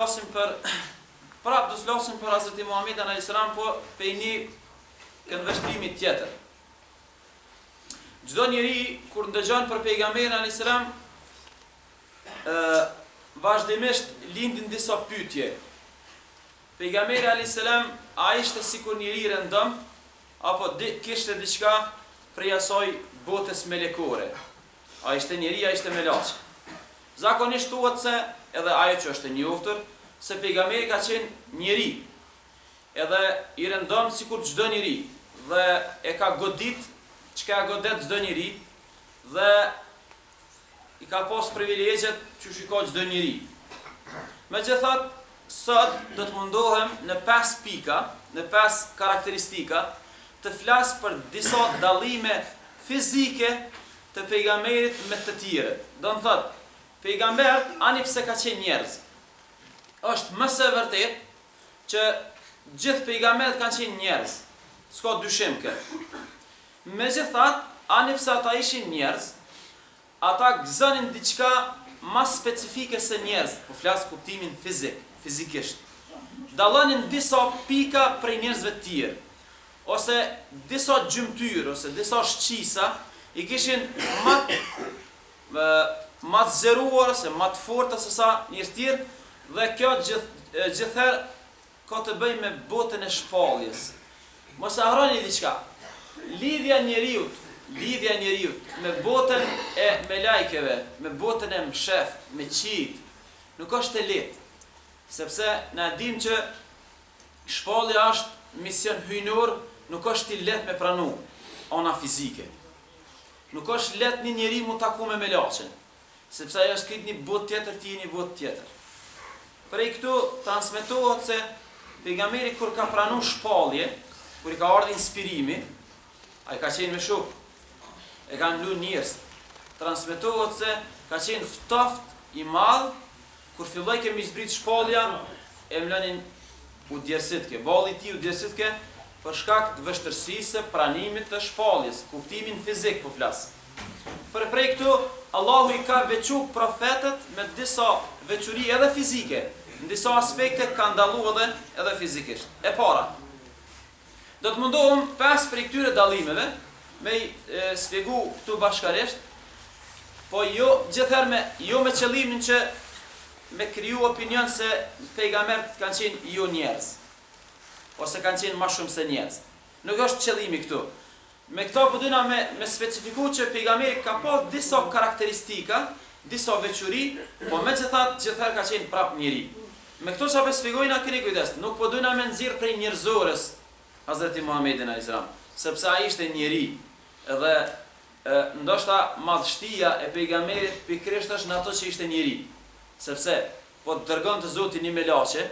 Flasim për do të flasim për Hazreti Muhamedit alayhis salam, po për një këndvështrimi tjetër. Çdo njeri kur ndëgjon për pejgamberin alayhis salam, vazhdimisht lindin disa pyetje. Pejgamberi alayhis salam a ishte sikur njeri i rëndom apo kishte diçka prej asaj botës melekore? A ishte njeri, a ishte melaç? Zakonisht thuhet se edhe ajo që është e njohur se pejgamberi ka qenë njeri, edhe i rëndom sikur çdo njeri, dhe e ka godit çka godet çdo njeri, dhe i ka pas privilegjet që shiko çdo njeri. Megjithatë, sot do të mundohem në 5 pika, në 5 karakteristika, të flas për disa dallime fizike të pejgamberit me të tjerët. Do të thotë, pejgamberi ani pse ka qenë njerëz. Është më së vërtet që gjithë pejgamberët kanë qenë njerëz. S'ka dyshim këtë. Megjithatë, ani pse ata ishin njerëz, ata gëzonin diçka më specifike se njerëz, po flas kuptimin fizikisht. Dallonin disa pika prej njerëzve të tjerë, ose disa gjymtyr, ose disa shqisa i kishin më të zëruar, ose më të fortë se sa njerëz tjerë, dhe kjo gjithherë ka të bëjë me botën e shpalljes. Mos e harroni diçka. Lidhja e njeriu me botën e melajkeve, me botën e msheft, me qiejt, nuk është e lehtë, sepse na dim që shpallja është mision hyjnor, nuk është i lehtë me pranu ana fizike. Nuk është lehtë një njeri mu taku me melaçen, sepse ajo është një botë tjetër, ti një botë tjetër. Prej këtu transmetohet se pejgamberi kur ka pranu shpallje, kur i ka ardhur inspirimi, ai ka qenë me shok, e kanë lu njerëz. Transmetohet se ka qenë ftoft i madh, kur filloi kemi zbrit shpallja, e mlanin udhësitke, balli i tij udhësitke për shkak të vështirësisë pranimit të shpalljes, kuptimin fizik po flas. Prej këtu Allahu i ka veçu profetët me disa veçuri edhe fizike, në disa aspekte ka ndalu edhe fizikisht. E para, do të mundohem 5 prej këtyre dallimeve me sqaru këtu bashkarisht, po jo me qëllimin që me kriju opinion se pejgamberët kanë qenë jo njerëz, ose kanë qenë më shumë se njerëz. Nuk është qëllimi këtu. Me këto po dyna me specifiku që pejgamberi ka pas disa karakteristika, disa veçuri, po megjithatë gjithherë ka qenë prap njeri. Me këto çfarë shpjegojna, keni kujdes, nuk po dyna me nxirr prej njerëzores Hazreti Muhamedit alayhis salam, sepse ai ishte njeri, edhe ndoshta madhështia e pejgamberit pikërisht është në ato që ishte njeri, sepse po të dërgon të Zoti një melaçe,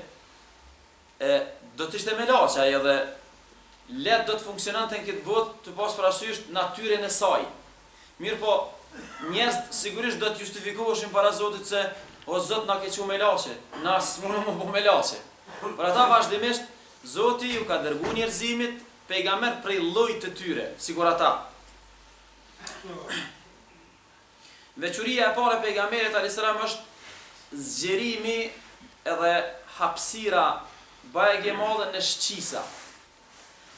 do të ishte melaçe ai, edhe let do të funksionante në këtë botë të pas parasysh natyrën e saj. Mirë po, njerëzit sigurisht do të justifikoheshin para Zotit se o Zot na ke qenë melaçe, na s'mundem më bëj melaçe. Por ata vazhdimisht Zoti ju ka dërguar njerëzimit pejgamber prej llojit të tyre, sikur ata. Veçuria e parë e pejgamberit alayhis salam është zgjerimi edhe hapësira bajë e madhe në shqisa.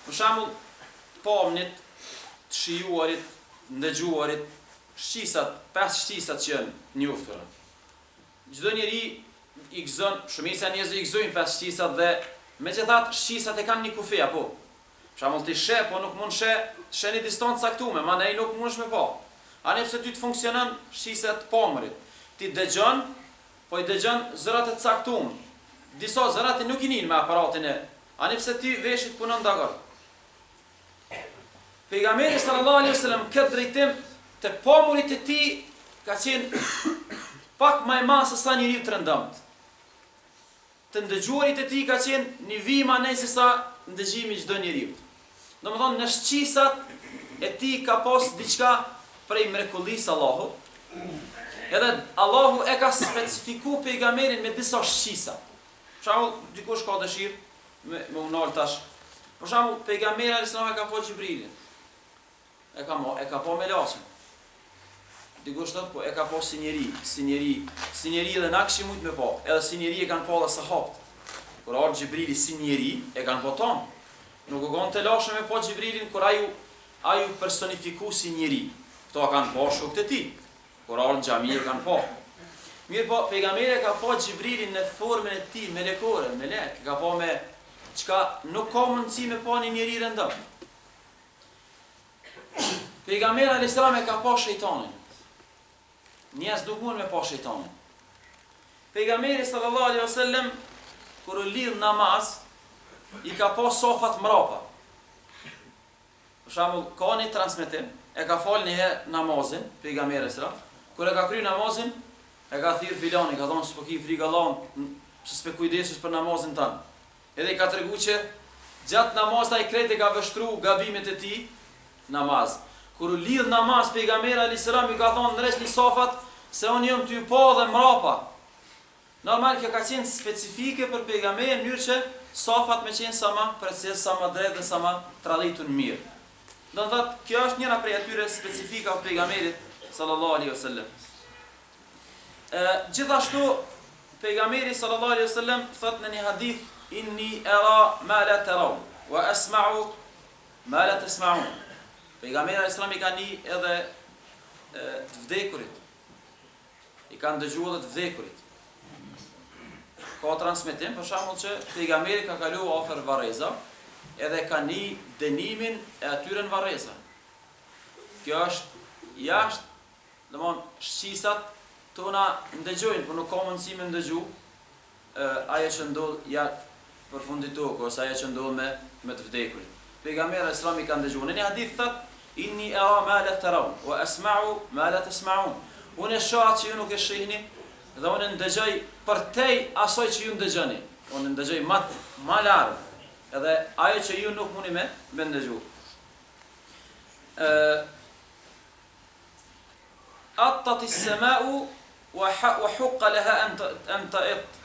Për shembull, pomnit, të shijuarit, ndëgjuarit, shqisat, 5 shqisat që janë njohura. Çdo njeri i gëzon, shumica njerëzve i gëzojnë 5 shqisat, dhe megjithatë shqisat e kanë një kufi apo. Për shembull, ti sheh, po nuk mund sheh në distancë caktuar, mandej nuk mundesh me pa. Ani pse ty të funksionon shqisat të pomrit. Ti dëgjon, po i dëgjon zërat e caktuar. Disa zërat nuk i nin me aparatin e, ani pse ti veshit punon dakord. Pejgamberi sallallahu alaihi wasallam këtë drejtim të pamurit e tij ka qenë pak më i madh se sa njeriu të rëndomt. Të ndëgjuarit e tij ka qenë një vijë më nej se sa ndëgjimi i çdo njeriu. Domethënë në shqisat e tij ka pas diçka prej mrekullisë Allahut. Edhe Allahu e ka specifikuar pejgamberin me disa shqisa. Për shembull, dikush ka dëshirë me unal tash. Për shembull, pejgamberi alayhis salam e ka po Xhibrilin. E ka po melaçen. dikush thot, po e ka po si njeri edhe na kishim mujt me po, edhe si njeri e kanë po dhe sahabët. Kur ardh Xhibrili si njeri, e kanë po ton. Nuk u gon të lashëm me po Xhibrilin kur aju personifiku si njeri. Kto kanë po shokët e tij. Kur ardh në xhami e kanë po. Mirë po, pejgamberi ka po Xhibrilin në formën e tij melekore, melek, ka po me çka nuk ka mundësi me po një njeri rëndëm. Pejgamberi alayhis salam e ka po shejtanin. Njerëz nuk mund me po shejtanin. Pejgamberi sallallahu alaihi wasallam kur u lidh namaz, i ka po sofat mrapa. Për shembull, ka një transmetim, e ka fal një herë namazin, pejgamberi sallallahu alaihi wasallam, kur e ka kryer namazin, e ka thirr filani, ka thonë s'po ki frikë Allahun, s'pe kujdesesh për namazin tënd. Edhe i ka treguar që gjatë namazit ai krejt e ka vështruar gabimet e tij namaz. Kur u lidh namaz pejgamberi alayhis salam i ka thonë ndresh një sofat se unë jam ty po dhe mrapa. Normal kjo ka qenë specifike për pejgamberin në mënyrë që sofat me qenë sa më precis, sa më drejt dhe sa më traditun mirë. Do të thotë kjo është njëra prej atyre specifika të pejgamberit sallallahu alaihi wasallam. Gjithashtu pejgamberi sallallahu alaihi wasallam thot në një hadith inni ara ma la taraw wa asma'u ma la tasma'un. Pejgamberi alayhis salam i ka një edhe të vdekurit. I kanë dëgjuar të vdekurit. Ka transmetim për shembull që pejgamberi ka kaluar afër Varreza, edhe ka një dënimin e atyre në Varreza. Kjo është jashtë, domthon shqisat tona ndëgjojnë, por nuk ka mundësi me ndëgju ajo që ndodh jashtë përfundit tokë ose ajo që ndodh me të vdekurit. Pejgamberi alayhis salam i ka ndëgjuar. Në një hadith thot inni ara ma la taraw wa asma'u ma la tasma'un. Unë shoh që ju nuk e shihni dhe unë ndëgjoj përtej asoj që ju ndëgjoni. Unë ndëgjoj më larg. Edhe ajo që ju nuk mundi me ndëgju. Attat as-sama'u wa haqqa laha an ta'it.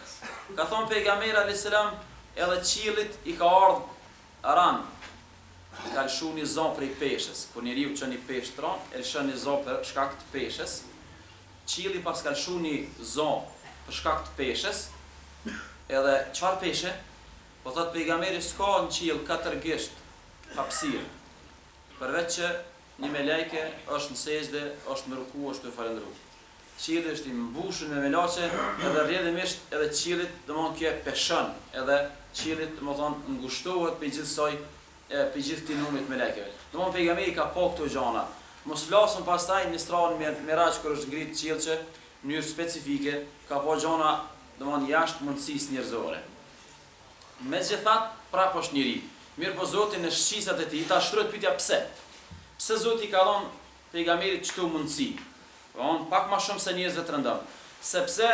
Ka thonë pejgamberi alayhis salam edhe qiellit i ka ardhur ran. Ka lëshu një zonë prej peshës. Kur njeriu që një peshë tron, e lëshon një zonë për shkak të peshës. Qielli pas ka lëshu një zonë për shkak të peshës. Edhe çfarë peshe? Po thot pejgamberi s'ka në qiell katër gisht hapësirë. Përveç që një meleke është në sejdë, është në ruku, është të falendëruar. Qielli është i mbushur me melaçe, edhe rrjedhimisht edhe qiellit domthon kjo peshon, edhe qiellit domthon ngushtohet për gjithsoj për gjithë këtij numrit melekeve. Domthon pejgamberi ka po këto gjëra. Mos flasim pastaj në Isra me Miraj kur është ngrit qiell që në mënyrë specifike ka po gjëra domthon jashtë mundësisë njerëzore. Megjithatë, prapë është njeri. Mirë po Zoti në shqisat e tij ta shtrohet pyetja pse. Pse Zoti ka dhënë pejgamberit çto mundësi? On pak më shumë se njerëzve të rëndom. Sepse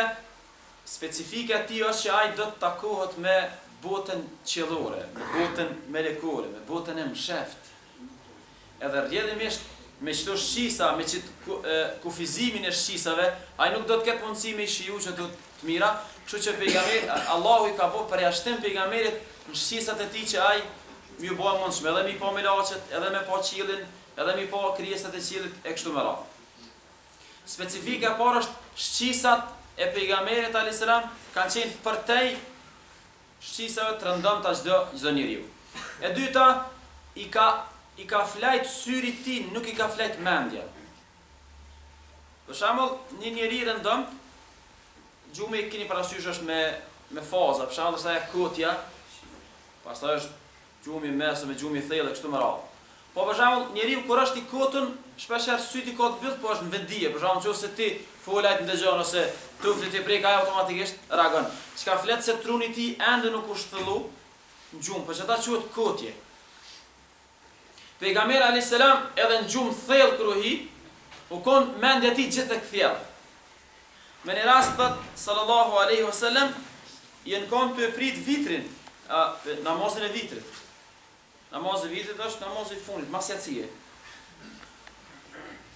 specifika e tij është që ai do të takohet me botën qiellore, me botën melekore, me botën e msheft. Edhe rrjedhimisht me çdo shqisa, me kufizimin e shqisave, ai nuk do të ketë mundësi me shiju që të mira, kështu që pejgamberi Allahu i ka bërë përjashtim pejgamberit në shqisat e tij që ai më bëu mundshme edhe mi po melaçet, edhe me po qiellin, edhe mi po krijesat e qiellit e kështu me radhë. Specifika e parë është shqisat e pejgamberit alayhis salam kanë qenë përtej shqisave të rëndomta çdo njeriu. E dyta i ka flajt syri i tij, nuk i ka flajt mendja. Për shembull, një njeri i rëndom, gjumi e keni parasysh është me faza, për shembull sa e kotja, pastaj është gjumi mes me gjumi thellë kështu me radhë. Po për shembull, njeriu kur është i kotën, shpeshherë syti ka të mbyll, po është në vendije. Për shembull, nëse ti folajt ndëgjon ose tuflit e prek, ai automatikisht reagon. Çka flet se truni i tij ende nuk u shtyllu në gjumë, por çata quhet kotje. Pejgamberi alayhis salam edhe në gjumë thellë kruhi, u kon mendja e tij gjithë e kthjell. Me një rast thot sallallahu alaihi wasallam, jen kon të prit vitrin, namazin e vitrit. Namazi i vitrit është namazi i fundit, mas jacie.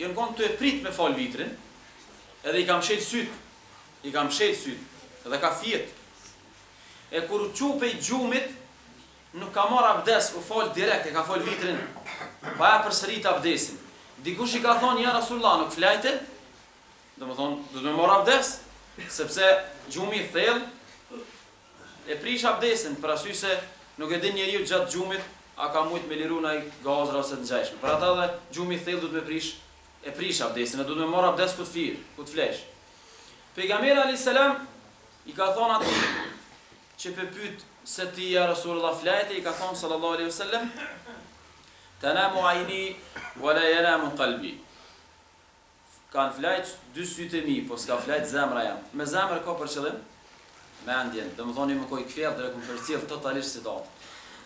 Jen kon të prit me fal vitrin, edhe i kam shel syt, edhe ka fjet. E kur u çupej gjumit, nuk ka marr abdes, u fal direkt, e ka fal vitrin, pa ja përsërit abdesin. Dikush i ka thonë ja Rasulullah, nuk flajte? Domethënë, do të më marr abdes, sepse gjumi i thellë e prish abdesin, për arsye se nuk e din njeriu gjatë gjumit a ka mujt me liru ndaj gazra ose të ngjashme. Për ata dhe gjumi i thellë do të më prish abdesin, do të më marr abdes ku të flesh. Pejgamberi alayhis salam i ka thonë atij që pe pyet se ti ja Rasulullah flajte, i ka thonë sallallahu alaihi wasallam, tanamu ayni wala yanamu qalbi. Kanë flajt dy sytë e mi, po s'ka flajt zemra jam. Me zemër ka për qëllim mendjen, domethënë më koi kthyer drejt më përcjell totalisht citat.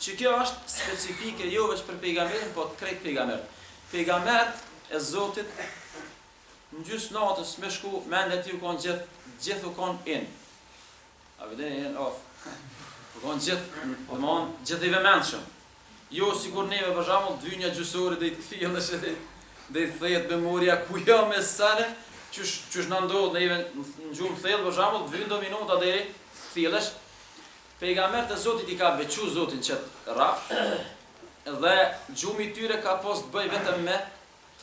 Që kjo është specifike jo vetëm për pejgamberin, po krejt pejgamberët. Pejgamberët e Zotit në gjysmë natës me shku mendja e tij u kanë gjithë u kanë in. A vedeni of. U kanë gjithë i vëmendshëm. Jo sikur neve për shembull dynja gjysore do i kthjellesh edhe dhe i thjet memoria ku jo me sane, qysh na ndodh neve në gjumë thellë për shembull 2 minuta deri kthjellesh. Pejgamberët e Zotit i ka veçu Zotin që rraf, dhe gjumi i tyre ka pas të bëj vetëm me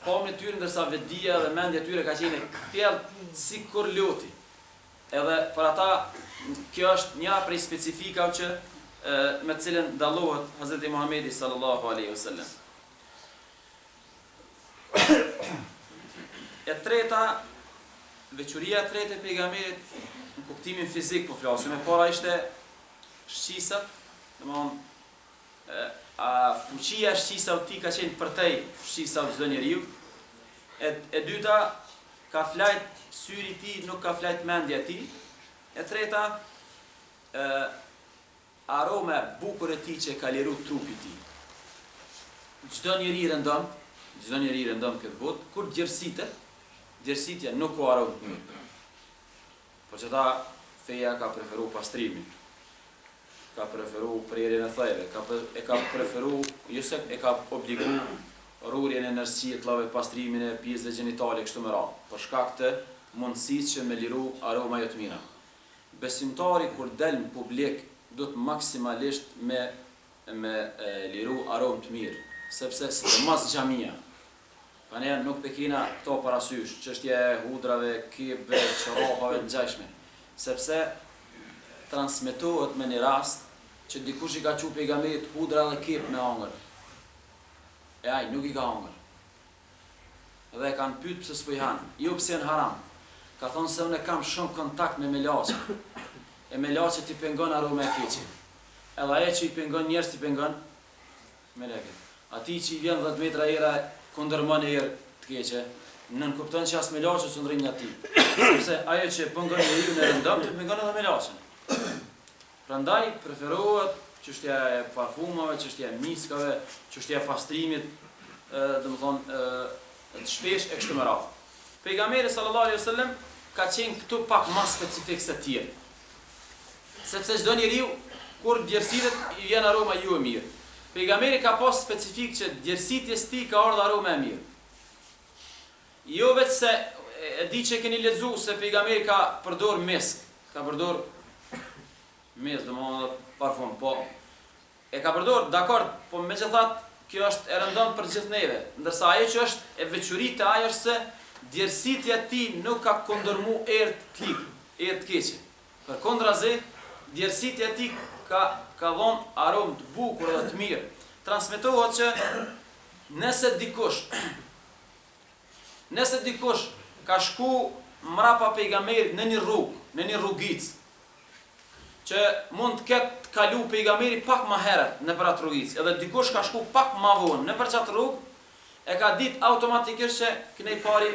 pamjen e tyre, ndërsa vetdia dhe mendja e tyre ka qenë thellë sikur loti. Edhe për ata kjo është një prej specifikave që me të cilën dallohet Hazreti Muhamedi sallallahu alaihi wasallam. E treta, veçuria e tretë e pejgamberit në kuptimin fizik po flasim. E para ishte shqisat, fuqia shqisa u ti ka qenë përtej shqisa u çdo njeriu. E dyta, ka flajt syri ti, nuk ka flajt mendja ti. E treta, aroma bukur e ti që ka liru trupi ti. Çdo njeri rëndon këtë botë, kur djersitja nuk ka aromë të mirë. Por që ta feja ka preferu pastrimin, ka preferu prerjen e thajve, e ka preferu, jose e ka obligu rrurjen e nërësie, t'llave pastrimin e pjesëve gjinitale, kështu me radhë, për shkak të mundësisë që me liru aroma jo të mira. Besimtari kur del në publik do të maksimalisht me liru aromë të mirë, sepse si mas xhamia. Pa ne nuk pekina këto parasysh, çështja e hudrave, kepëve, çorapave të ngjashme, sepse transmetohet me një rast që dikush i ka qu pejgamberit hudra dhe kep me hangër. E ai nuk i ka hangër. Dhe kanë pyet pse s'po i han. Jo pse janë haram. Ka thonë se unë kam shumë kontakt me melaçe. E melaçe ti pengon aroma e keqe. Edhe ai që i pengon njerëz ti pengon meleket. Ati që i vjen 10 metra era kundërmon erë të keqe, nën kupton që as melaçe s'u ndrin nga ti. Sepse ajo që pengon njeriu në rëndom ti pengon edhe melaçen. Prandaj preferohet çështja e parfumave, çështja e miskave, çështja e pastrimit, domethënë të shpesh e kështu me radhë. Pejgamberi sallallahu alaihi wasallam ka qenë këtu pak më specifik se tjerë. Sepse çdo njeriu kur djersitet i vjen aroma ju e mirë. Pejgamberi ka pas specifik që djersitjes ti ka ardhur aroma e mirë. Jo vetë se e di që keni lexuar se pejgamberi ka përdor misk, ka përdor mes domethënë parfum, po e ka përdor, dakord, po megjithatë kjo është e rëndon për gjithë neve, ndërsa ajo që është e veçuritë e ajo është se djersitja ti nuk ka kundërmu erë të keqe. Përkundrazi, djersitja ti ka dhënë aromë të bukur dhe të mirë. Transmetohet që nëse dikush ka shku mrapa pejgamberit në një rrugë, në një rrugicë, që mund të ketë kalu pejgamberi pak më herët në për atë rrugicë, edhe dikush ka shku pak më vonë në për qatë rrugë, e ka ditë automatikisht që kënej pari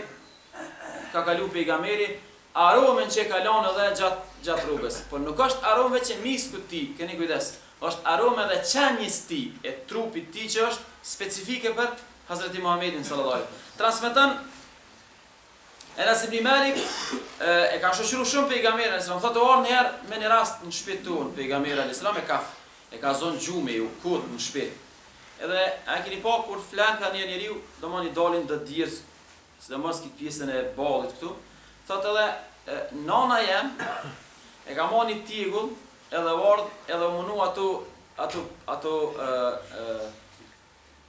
ka kalu pejgamberi, aromen që e kalon edhe gjatë rrugës. Por nuk është arome që misku ti, keni kujdes, është arome dhe qenjës ti, e trupit ti që është specifike për Hazreti Muhammedin sallallahu alaihi wasallam. Transmeton Enes ibn Malik e ka shoqëruar shumë pejgamberin, se më thotë orë një herë me një rast në shtëpinë tonë, pejgamberi alayhis salam e ka zonë gjume u kut në shtëpi. Edhe a keni pa kur flan ka një njeriu, domoni dalin të diers, sidomos këtë pjesën e ballit këtu, thotë edhe nana jam e ka marrë një tigull, edhe ardh edhe munu ato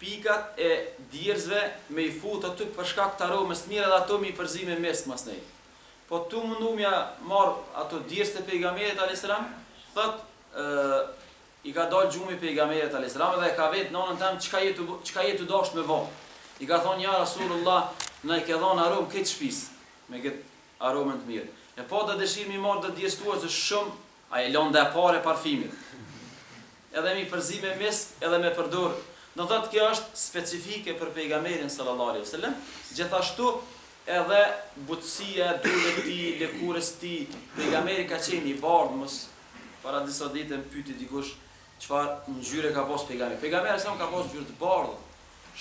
pikat e djersve me i fut aty për shkak të aromës mirë edhe ato me i përzi me mes mas nej. po tu mundu mja marr ato djerës të pejgamberit a.s. Thot, i ka dalë gjumi pejgamberit a.s. dhe ka vetë nonën tem çka jetu dasht me bo. I ka thonë, ja Rasulullah, na i ke dhonë aromë këtë shpis, me këtë aromën të mirë. E po dhe dëshirë mi marrë dhe djerës tua që shumë, a e lonë dhe pare parfimit. Edhe mi përzi me misk, edhe me përdor. Në thotë kjo është specifike për pejgamberin sallallahu alaihi wasallam, gjithashtu edhe butësia, durve ti, lëkurës ti, pejgamberi ka qenë i bardhë, mos para disa ditë më pyeti dikush çfarë ngjyre ka pas pejgamberi. Pejgamberi sa ka pas ngjyrë të bardhë,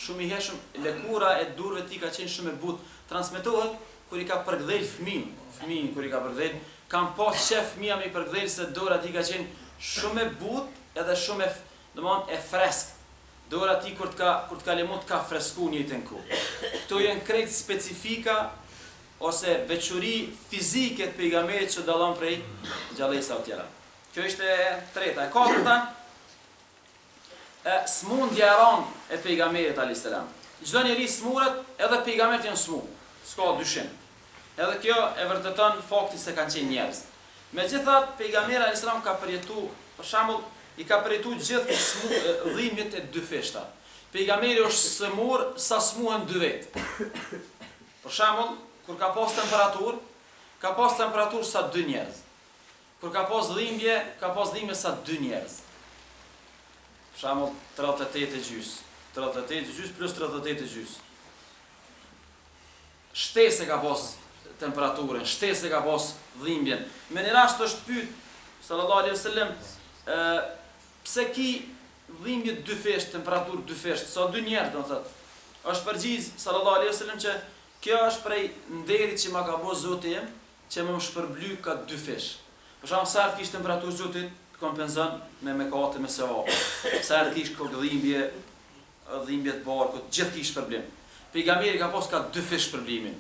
shumë i heshëm, lëkura e durve ti ka qenë shumë e butë. Transmetohet kur i ka përgdhel fëmijën kur i ka përgdhel, kam pas shef fëmia me përgdhel se dora ti ka qenë shumë e butë edhe shumë e freskët. Dora ti kur të ka lemut ka fresku njëjtën kohë. Këto janë krejt specifika ose veçuri fizike të pejgamberit që dallon prej gjallësa të tjera. Kjo ishte e treta. E katërta, smundja e rëndë e pejgamberit alayhis salam. Çdo njeri smuret, edhe pejgamberit janë smu. S'ka dyshim. Edhe kjo e vërteton faktin se kanë qenë njerëz. Megjithatë, pejgamberi alayhis salam ka përjetuar, për shembull, i ka përjetuar gjithë dhimbjet e dy feshta. Pejgamberi është smur sa smuhen dy vetë. Për shembull, kur ka pas temperaturë sa dy njerëz. Kur ka pas dhimbje sa dy njerëz. Për shembull, 38,5. 38,5 plus 38,5. Shtesë ka pas temperaturën, shtesë ka pas dhimbjen. Me një rast është pyet sallallahu alaihi wasallam, pse ki dhimbje dy fesht, temperaturë dy fesht, sa dy njerëz, do thotë. Është përgjigj sallallahu alaihi wasallam që kjo është prej nderit që ma ka bë Zoti im, që më shpërbly ka dy fesh. Për shembull, sa kish temperaturë Zotit kompenzon me mëkate me sevap. Sa kish kokëdhimbje, dhimbje të barkut, gjithë kish problem. Pejgamberi ka pas ka dy fesh shpërblimin.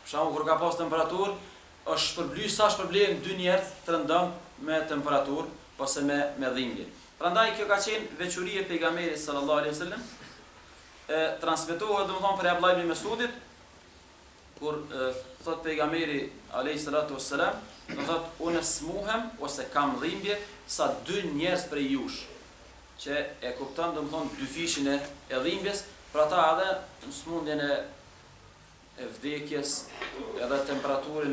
Për shembull, kur ka pas temperaturë, është shpërbly sa shpërblen dy njerëz të rëndom me temperaturë ose me dhimbje. Prandaj kjo ka qenë veçuri e pejgamberit sallallahu alaihi wasallam. Transmetohet domethënë për Abdullah ibn Mesudit, kur thot pejgamberi alayhi salatu wassalam, do thot unë smuhem ose kam dhimbje sa dy njerëz prej jush, që e kupton domethënë dy fishin e dhimbjes, për ata edhe në smundjen e vdekjes, edhe temperaturën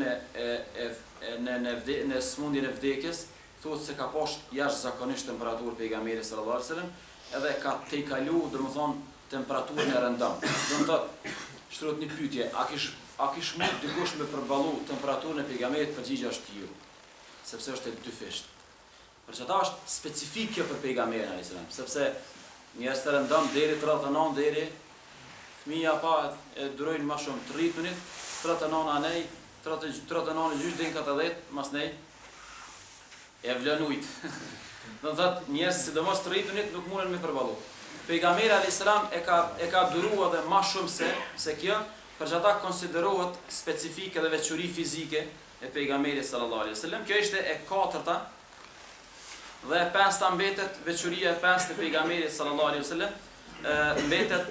në smundjen e vdekjes, thuhet se ka poshtë jashtëzakonisht temperaturë pejgamberi sallallahu alaihi wasallam, edhe ka tejkalu domethënë temperaturën e rëndom. Do të thotë, shtrohet një pyetje, a kish mund dikush me përballu temperaturën e pejgamberit? Përgjigjja është jo, sepse është e dy fesht. Për çfarë është specifike për pejgamberin alayhis salam, sepse njerëz të rëndom deri 39 deri fëmia pa e durojnë më shumë 30 minut, 39 anej, 39 gjysh deri 40 mas nej e vlen ujt. Do thotë njerëz sidomos 30 minut nuk munden me përballu. Pejgamberi alayhis salam e ka duruar edhe më shumë se kjo, për që ata konsiderohet specifike dhe veçuri fizike e pejgamberit sallallahu alaihi wasallam. Kjo ishte e katërta. Dhe e pesta mbetet veçuria e pestë e pejgamberit sallallahu alaihi wasallam, mbetet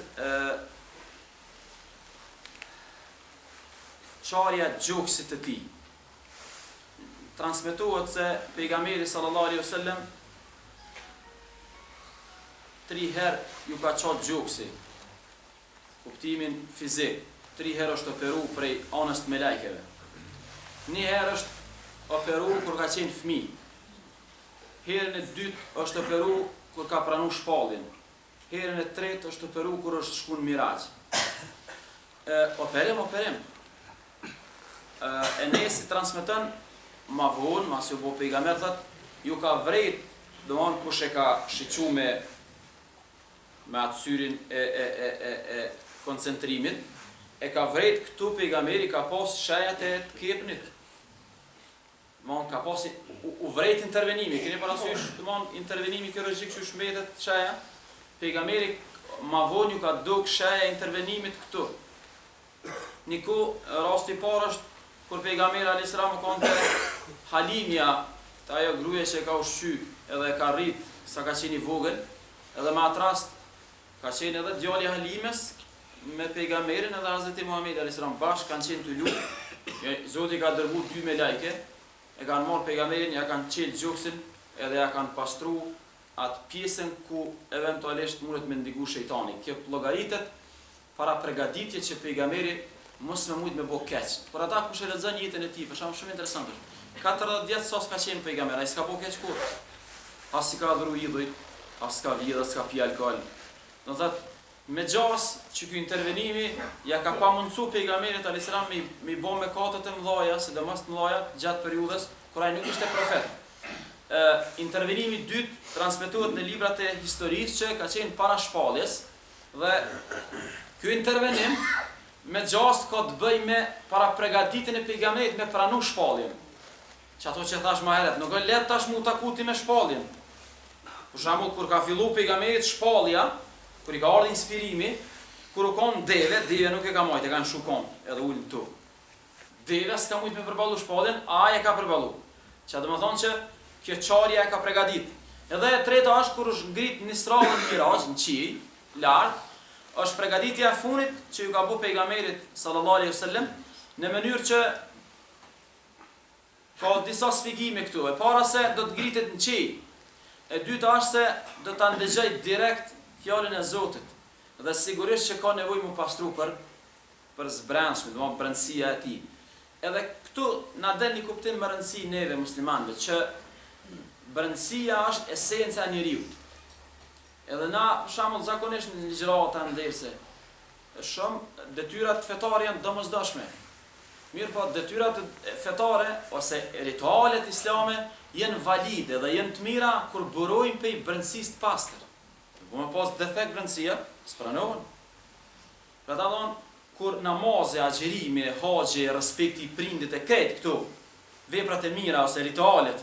çarja gjoksit të tij. Transmetohet se pejgamberi sallallahu alaihi wasallam 3 herë ju ka çarë gjoksi. Kuptimin fizik. 3 herë është operu prej anës të melekeve. 1 herë është operu kur ka qenë fëmijë. Herën e dytë është operu kur ka pranu shpallin. Herën e tretë është operu kur është shku në Mirax. Operim. Enesi transmeton ma vonë, mas ju bo pejgamber, thot, ju ka vrejt, domthon kush e ka shiqu me atë syrin e koncentrimit, e ka vrejt këtu pejgamberi ka pas shajat e të kepnit. Ka pas u vrejt intervenimi, keni parasysh, intervenimi kirurgjik që shmetet shaja, pejgamberi ma vonë ju ka duk shaja intervenimit këtu. Niku rasti parë është kur pejgamberi alayhis salam ka ndër Halimja, të ajo gruaja që ka ushqy edhe ka rrit sa ka qenë i vogël, edhe me atë rast ka qenë edhe djali Halimes me pejgamberin edhe Hazreti Muhamedi alayhis salam bashkë kanë qenë të lutë. Zoti ka dërgu 2 melajke, e kanë marrë pejgamberin, ja kanë qelë gjoksin, edhe ja kanë pastru atë pjesën ku eventualisht mundet me ndiku shejtani. Kjo llogaritet para përgatitje që pejgamberi mos me mujt me bo keq. Por ata kush e lexon jetën e tij, për shkak shumë interesante. 40 vjet sa s'ka qenë pejgamber, ai s'ka bo keq kur. As si ka dhuru idhuj, as s'ka vjedh, as s'ka pi alkool. Do thotë me gjas që ky intervenimi ja ka pamundsu pejgamberit alayhis salam me bo mëkatet e mëdha, sidomos të mëdha gjatë periudhës kur ai nuk ishte profet. Intervenimi i dytë transmetohet në librat e historisë që ka qenë para shpalljes dhe ky intervenim me gjas ka të bëjë me para përgatitjen e pejgamberit me pranu shpalljen. Që ato që thash më herët, nuk është lehtë tash mu takuti me shpalljen. Për shembull kur ka filluar pejgamberit shpallja, kur i ka ardhur inspirimi, kur u kon deve nuk e ka marrë, e kanë shukon, edhe ulën tu. Deve s'ka mujt me përballu shpalljen, ai e ka përballu. Që do të thonë që kjo çarja e ka përgatit. Edhe e treta është kur është ngrit në Isra'ën Miraj, në qiell, lart, është përgatitja e fundit që ju ka bu pejgamberit sallallahu alaihi wasallam në mënyrë që ka disa shpjegime këtu. E para se do të ngritet në qiell. E dyta është se do ta ndëgjoj direkt fjalën e Zotit. Dhe sigurisht që ka nevojë mu pastru për zbrendshme, do të thonë brendësia e tij. Edhe këtu na del një kuptim më rëndësi neve muslimanëve që brendësia është esenca e njeriu. Edhe na, për shembull, zakonisht në ligjërata ndërse shumë detyrat fetare janë domosdoshme. Mirë po, detyrat fetare ose ritualet islame janë valide dhe janë të mira kur burojnë prej brendësisë të pastër. Po më pas defekt brendësia, s'pranohen. Pra ta thonë, kur namazi, agjerimi, haxhi, respekti i prindit e këtë këtu, veprat e mira ose ritualet,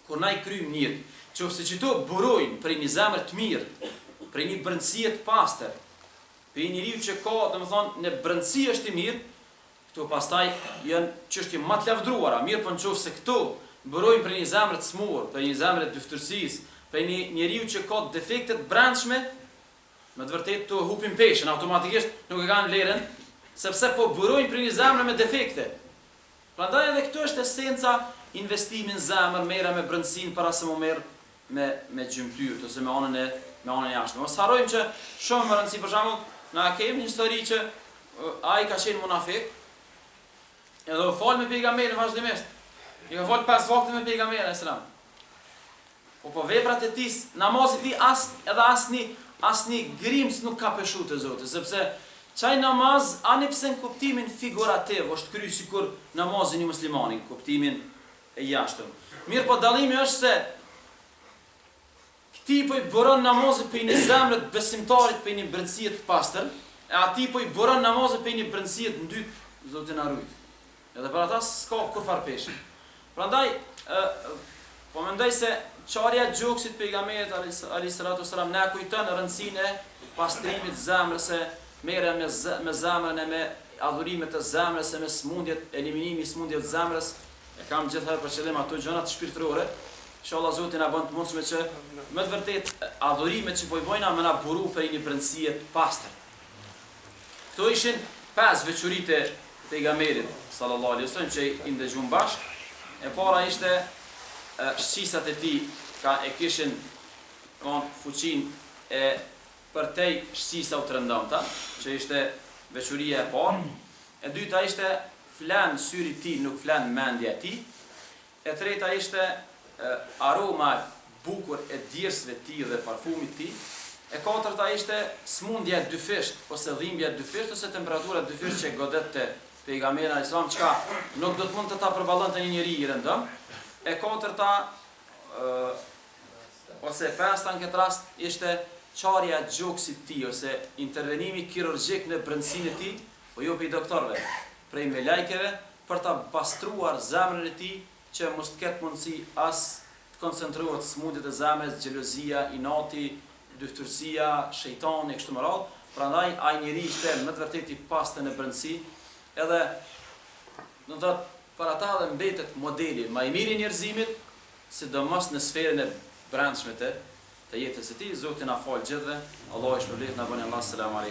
kur na i kryjmë njët, qofse që to burojnë prej një zemër të mirë, prej një brendësie të pastër, prej njeriu që ka, domethënë, në brendësi është i mirë, këto pastaj janë çështje më të lavdruara. Mirë, po nëse këto burojnë prej një zemër të smur, prej një zemër të dyftërsisë, prej një njeriu që ka defekte të brendshme, me të vërtetë të hupin peshën, automatikisht nuk e kanë vlerën, sepse po burojnë prej një zemre me defekte. Prandaj edhe këtu është esenca investimin në zemër, merra me brendësinë para se më merr me gjymtyr ose me anën e jashtme. Mos harrojmë që shumë më rëndësi, për shembull, na kemi një histori që ai ka qenë munafik, edhe u fal me pejgamberin vazhdimisht. I ka fal 5 vakte me pejgamberin selam. Po veprat e tij, namazi i tij asnjë grimc nuk ka peshu te Zoti, sepse çaj namaz ani pse në kuptimin figurativ është kryer sikur namazi i muslimanit, kuptimin e jashtëm. Mirë, po dallimi është se këti po i buron namazin për një zemrë të besimtarit për një brendësie të pastër, e ati po i buron namazin për një brendësie të ndyt, Zoti na ruaj. Edhe për ata s'ka kur far peshë. Prandaj po mendoj se çarja e gjoksit pejgamberit alayhis salatu wasalam na kujton rëndësinë e pastrimit të zemrës, se merrem me zemrën e me adhurimet e zemrës, me smundjet, eliminimi i smundjeve të zemrës. E kam gjithëherë për qëllim ato gjëra të shpirtërore. Inshallah Zoti na bën të mundshme që me të vërtetë adhurimet që po i bëjna më na buru për një brendësie të pastër. Këto ishin 5 veçoritë e pejgamberit sallallahu alaihi wasallam që i ndëgjum bashk. E para ishte shqisat e tij e kishin fuqinë e përtej shqisa u të rëndomta, që ishte veçoria e parë. E dyta ishte flan syri i tij, nuk flan mendja e tij. E treta ishte aroma bukur e djersëve të tij dhe parfumit të tij. E katërta ishte smundja e dyfisht ose dhimbja e dyfisht ose temperatura e dyfisht që godet te pejgamberi alayhis salam, çka nuk do të mund të ta përballonte një njeri i rëndom. E katërta ose pesta në këtë rast ishte çarja e gjoksit të tij ose intervenimi kirurgjik në brendësinë e tij, po jo për doktorëve, prej melajkeve për ta pastruar zemrën e tij që mos të ketë mundësi as të koncentrohet smundjet e zemrës, xhelozia, inati, dyftërsia, shejtani kështu me radhë. Prandaj ai njeri ishte më të vërtetë i pastër në brendësi, edhe do të thotë për ata dhe mbetet modeli më i mirë i njerëzimit, sidomos në sferën e brendshme të jetës së tij. Zoti na fal gjithëve. Allahu e shpërblet na bën Allah. Selam aleikum.